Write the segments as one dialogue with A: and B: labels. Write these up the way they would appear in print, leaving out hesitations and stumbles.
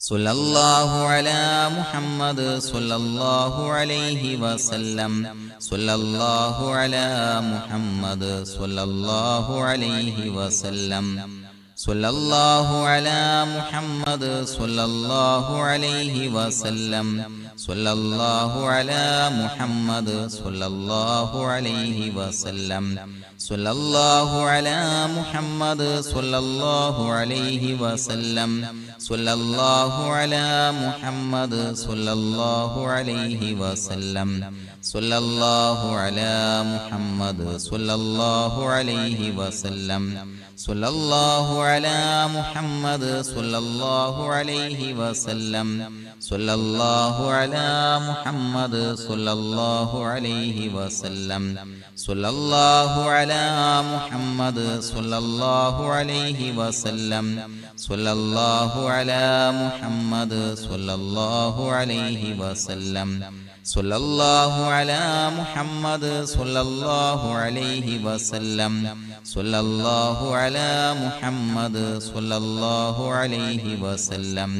A: സല്ലല്ലാഹു അലാ മുഹമ്മദ് സല്ലല്ലാഹു അലൈഹി വസല്ലം സല്ലല്ലാഹു അലാ മുഹമ്മദ് സല്ലല്ലാഹു അലൈഹി വസല്ലം സല്ലല്ലാഹു അലാ മുഹമ്മദ് സല്ലല്ലാഹു അലൈഹി വസല്ലം സല്ലല്ലാഹു അലാ മുഹമ്മദ് സല്ലല്ലാഹു അലൈഹി വസല്ലം സല്ലല്ലാഹു അലാ മുഹമ്മദ് സല്ലല്ലാഹു അലൈഹി വസല്ലം സല്ലല്ലാഹു അലാ മുഹമ്മദ് സല്ലല്ലാഹു അലൈഹി വസല്ലം സല്ലല്ലാഹു അലാ മുഹമ്മദ് സല്ലല്ലാഹു അലൈഹി വസല്ലം സല്ലല്ലാഹു അലാ മുഹമ്മദ് സല്ലല്ലാഹു അലൈഹി വസല്ലം സല്ലല്ലാഹു അലാ മുഹമ്മദ് സല്ലല്ലാഹു അലൈഹി വസല്ലം സല്ലല്ലാഹു അലാ മുഹമ്മദ് സല്ലല്ലാഹു അലൈഹി വസല്ലം സല്ലല്ലാഹു അലാ മുഹമ്മദ് സല്ലല്ലാഹു അലൈഹി വസല്ലം സല്ലല്ലാഹു അലാ മുഹമ്മദ് സല്ലല്ലാഹു അലൈഹി വസല്ലം സല്ലല്ലാഹു അലാ മുഹമ്മദ് സല്ലല്ലാഹു അലൈഹി വസല്ലം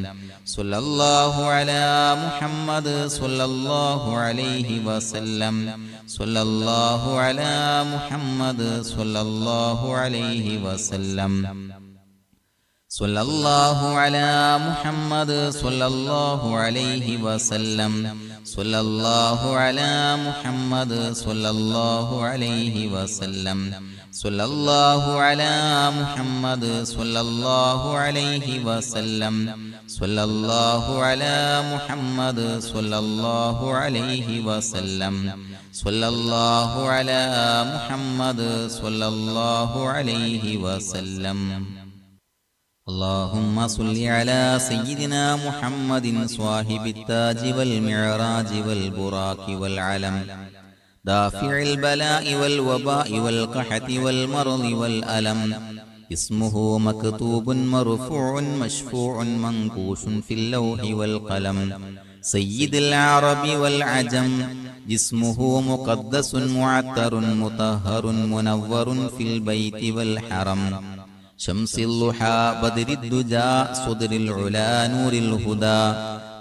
A: സല്ലല്ലാഹു അലാ മുഹമ്മദ് സല്ലല്ലാഹു അലൈഹി വസല്ലം സല്ലല്ലാഹു അലാ മുഹമ്മദ് സല്ലല്ലാഹു അലൈഹി വസല്ലം സല്ലല്ലാഹു അലാ മുഹമ്മദ് സല്ലല്ലാഹു അലൈഹി വസല്ലം സല്ലല്ലാഹു അലാ മുഹമ്മദ് സല്ലല്ലാഹു അലൈഹി വസല്ലം സല്ലല്ലാഹു അലാ മുഹമ്മദ് സല്ലല്ലാഹു അലൈഹി വസല്ലം സല്ലല്ലാഹു അലാ മുഹമ്മദ് സല്ലല്ലാഹു അലൈഹി വസല്ലം സല്ലല്ലാഹു അലാ മുഹമ്മദ് സല്ലല്ലാഹു അലൈഹി വസല്ലം اللهم صل على سيدنا محمد صاحب التاج والمعراج والبراق والعلم دافع البلاء والوباء والقحط والمرض والألم اسمه مكتوب مرفوع مشفوع منقوش في اللوح والقلم سيد العرب والعجم جسمه مقدس معطر مطهر منور في البيت والحرم شمس الضحى بدر الدجى صدر العلا نور الهدى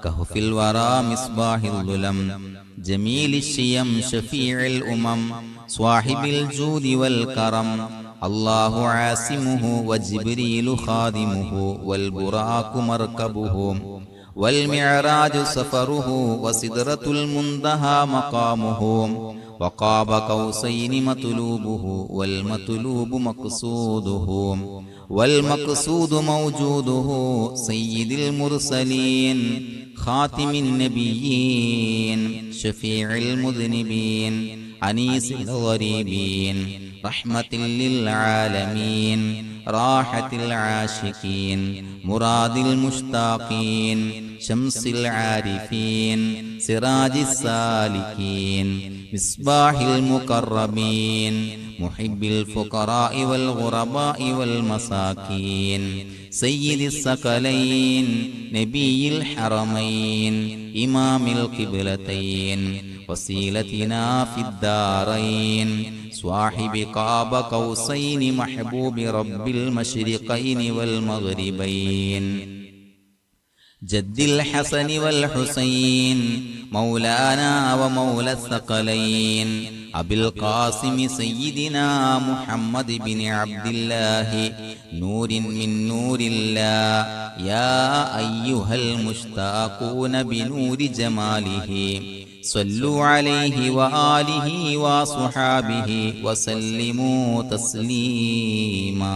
A: كهف الورى مصباح الظلم جميل الشيم شفيع الأمم صاحب الجود والكرم الله عاصمه وجبريل خادمه والبراق مركبه والمعراج سفره وسدرة المنتهى مقامه وقاب قوسين مطلوبه والمطلوب مقصوده والمقصود موجوده سيد المرسلين خاتم النبيين شفيع المذنبين أنيس الغريبين رحمة للعالمين راحة العاشقين مراد المشتاقين شمس العارفين سراج السالكين مصباح المقربين محب الفقراء والغرباء والمساكين سيد الثقلين نبي الحرمين إمام القبلتين وسيلتنا في الدارين صاحب قاب قوسين محبوب رب المشرقين والمغربين جد الحسن والحسين مولانا ومولى الثقلين أبي القاسم سيدنا محمد بن عبد الله نور من نور الله يا أيها المشتاقون بنور جماله صلوا عليه وآله وصحابه وسلموا تسليما